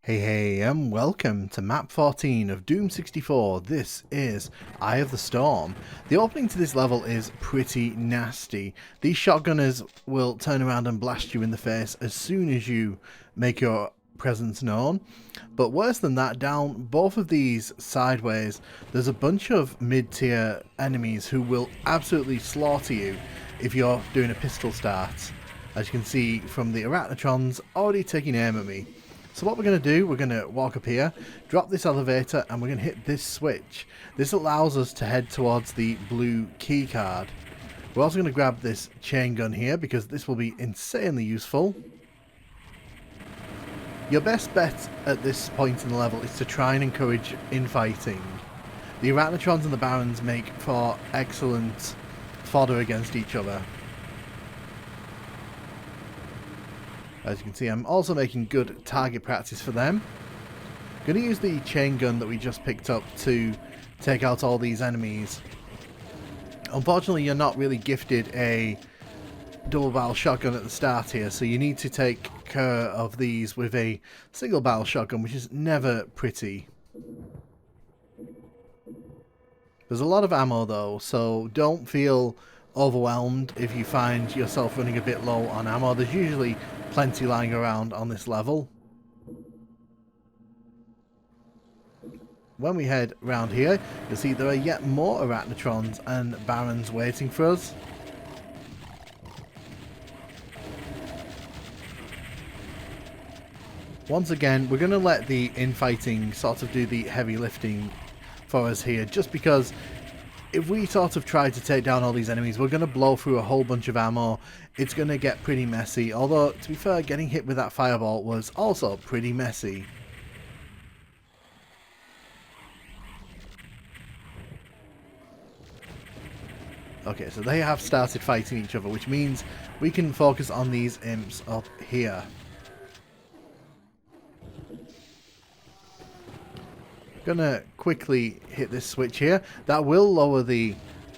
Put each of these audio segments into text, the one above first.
Hey, and welcome to map 14 of Doom 64. This is Eye of the Storm. The opening to this level is pretty nasty. These shotgunners will turn around and blast you in the face as soon as you make your presence known. But worse than that, down both of these sideways, there's a bunch of mid-tier enemies who will absolutely slaughter you if you're doing a pistol start. As you can see from the Arachnotrons already taking aim at me. So what we're going to do, we're going to walk up here, drop this elevator, and we're going to hit this switch. This allows us to head towards the blue key card. We're also going to grab this chain gun here because this will be insanely useful. Your best bet at this point in the level is to try and encourage infighting. The Arachnotrons and the Barons make for excellent fodder against each other. As you can see, I'm also making good target practice for them. I'm going to use the chain gun that we just picked up to take out all these enemies. Unfortunately, you're not really gifted a double barrel shotgun at the start here, so you need to take care of these with a single barrel shotgun, which is never pretty. There's a lot of ammo though, so don't feel overwhelmed if you find yourself running a bit low on ammo. There's usually plenty lying around on this level. When we head round here, you'll see there are yet more Arachnotrons and Barons waiting for us. Once again, we're going to let the infighting sort of do the heavy lifting for us here, just because if we sort of try to take down all these enemies, we're going to blow through a whole bunch of ammo. It's going to get pretty messy, although, to be fair, getting hit with that fireball was also pretty messy. Okay, so they have started fighting each other, which means we can focus on these imps up here. Gonna quickly hit this switch here. That will lower the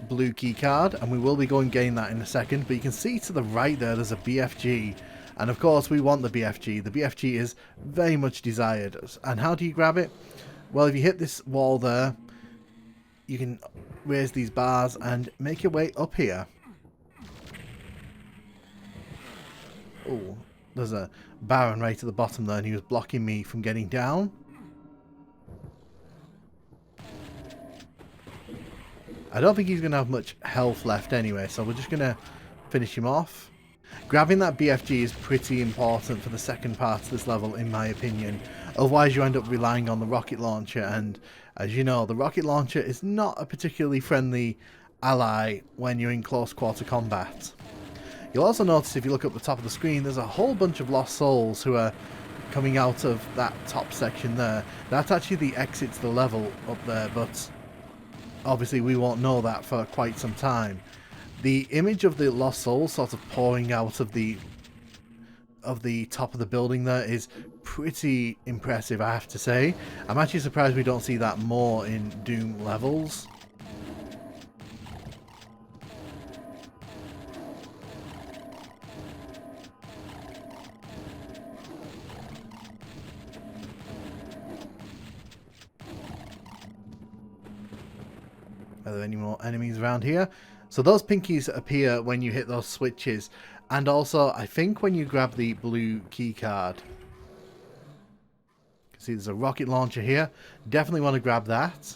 blue key card, and we will be going gain that in a second. But you can see to the right there's a BFG, and of course we want the BFG. The BFG is very much desired. And how do you grab it? Well, if you hit this wall there, you can raise these bars and make your way up here. Oh, there's a Baron right at the bottom there, and he was blocking me from getting down. I don't think he's going to have much health left anyway, so we're just going to finish him off. Grabbing that BFG is pretty important for the second part of this level, in my opinion. Otherwise, you end up relying on the rocket launcher, and as you know, the rocket launcher is not a particularly friendly ally when you're in close quarter combat. You'll also notice if you look up the top of the screen, there's a whole bunch of lost souls who are coming out of that top section there. That's actually the exit to the level up there, but obviously we won't know that for quite some time. The image of the lost soul sort of pouring out of the top of the building there is pretty impressive, I have to say. I'm actually surprised we don't see that more in Doom levels. Are there any more enemies around here? So those pinkies appear when you hit those switches, and also I think when you grab the blue key card. You can see there's a rocket launcher here. Definitely want to grab that.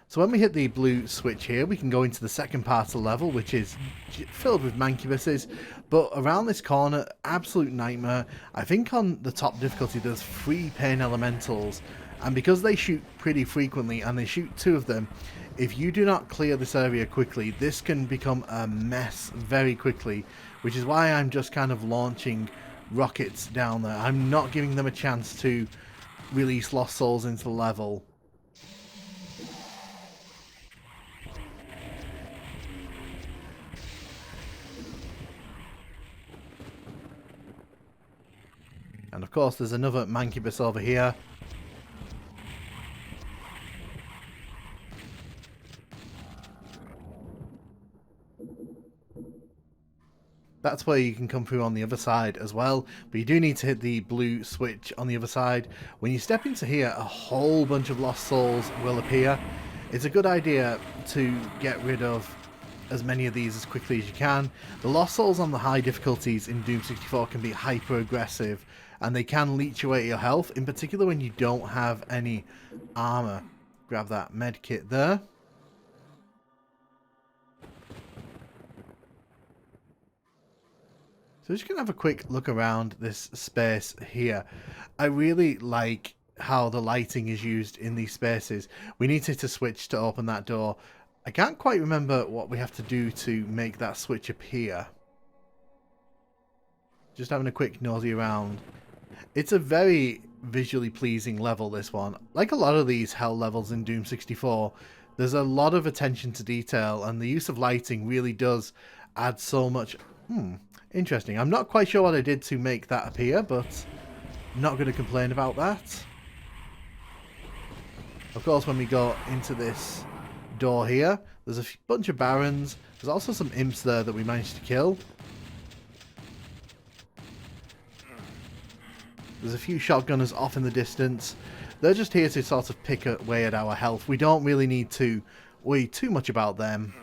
So when we hit the blue switch here, we can go into the second part of the level, which is filled with mancubuses. But around this corner, absolute nightmare. I think on the top difficulty there's 3 pain elementals, and because they shoot pretty frequently, and they shoot 2 of them, if you do not clear this area quickly, this can become a mess very quickly, which is why I'm just kind of launching rockets down there. I'm not giving them a chance to release lost souls into the level. And of course there's another mancubus over here. that's where you can come through on the other side as well. But you do need to hit the blue switch on the other side. When you step into here, a whole bunch of lost souls will appear. It's a good idea to get rid of as many of these as quickly as you can. The lost souls on the high difficulties in Doom 64 can be hyper aggressive, and they can leech away your health, in particular when you don't have any armor. Grab that med kit there. So we're just going to have a quick look around this space here. I really like how the lighting is used in these spaces. We need to hit a switch to open that door. I can't quite remember what we have to do to make that switch appear. Just having a quick nosy around. It's a very visually pleasing level, this one. Like a lot of these hell levels in Doom 64, there's a lot of attention to detail, and the use of lighting really does add so much. Interesting. I'm not quite sure what I did to make that appear, but I'm not going to complain about that. Of course, when we go into this door here, there's a bunch of barons. There's also some imps there that we managed to kill. There's a few shotgunners off in the distance. They're just here to sort of pick away at our health. We don't really need to worry too much about them.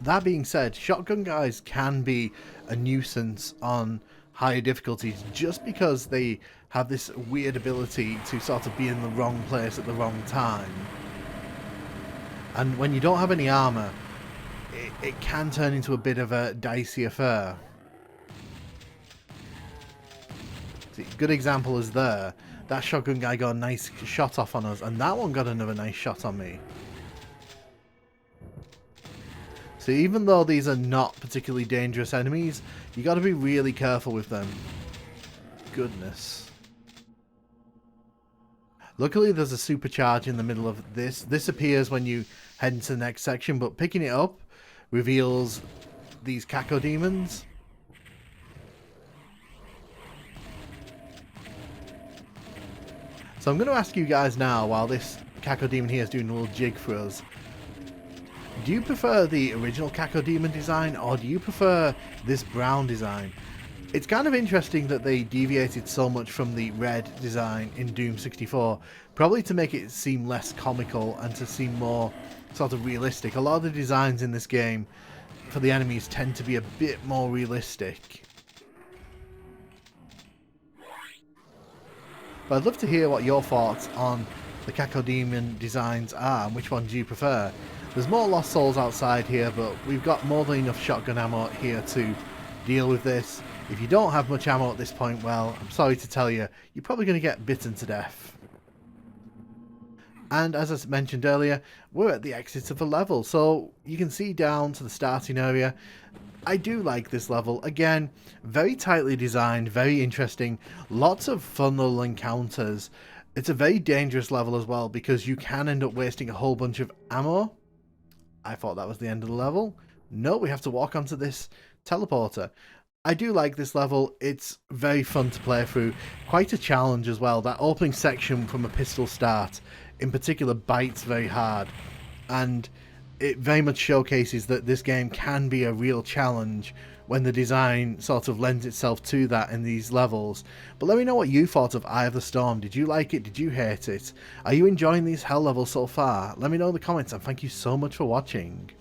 That being said, shotgun guys can be a nuisance on higher difficulties just because they have this weird ability to sort of be in the wrong place at the wrong time. And when you don't have any armor, it can turn into a bit of a dicey affair. See, good example is there. That shotgun guy got a nice shot off on us, and that one got another nice shot on me. So even though these are not particularly dangerous enemies, you got to be really careful with them. Goodness. Luckily there's a supercharge in the middle of this. This appears when you head into the next section, but picking it up reveals these cacodemons. So I'm going to ask you guys now, while this cacodemon here is doing a little jig for us, do you prefer the original cacodemon design, or do you prefer this brown design? It's kind of interesting that they deviated so much from the red design in Doom 64, probably to make it seem less comical and to seem more sort of realistic. A lot of the designs in this game for the enemies tend to be a bit more realistic. But I'd love to hear what your thoughts on the cacodemon designs are, and which one do you prefer? There's more lost souls outside here, but we've got more than enough shotgun ammo here to deal with this. If you don't have much ammo at this point, well, I'm sorry to tell you, you're probably going to get bitten to death. And as I mentioned earlier, we're at the exit of the level, so you can see down to the starting area. I do like this level. Again, very tightly designed, very interesting, lots of fun little encounters. It's a very dangerous level as well, because you can end up wasting a whole bunch of ammo. I thought that was the end of the level. No, we have to walk onto this teleporter. I do like this level. It's very fun to play through. Quite a challenge as well. That opening section from a pistol start in particular bites very hard, and it very much showcases that this game can be a real challenge when the design sort of lends itself to that in these levels. But let me know what you thought of Eye of the Storm. Did you like it? Did you hate it? Are you enjoying these hell levels so far? Let me know in the comments, and thank you so much for watching.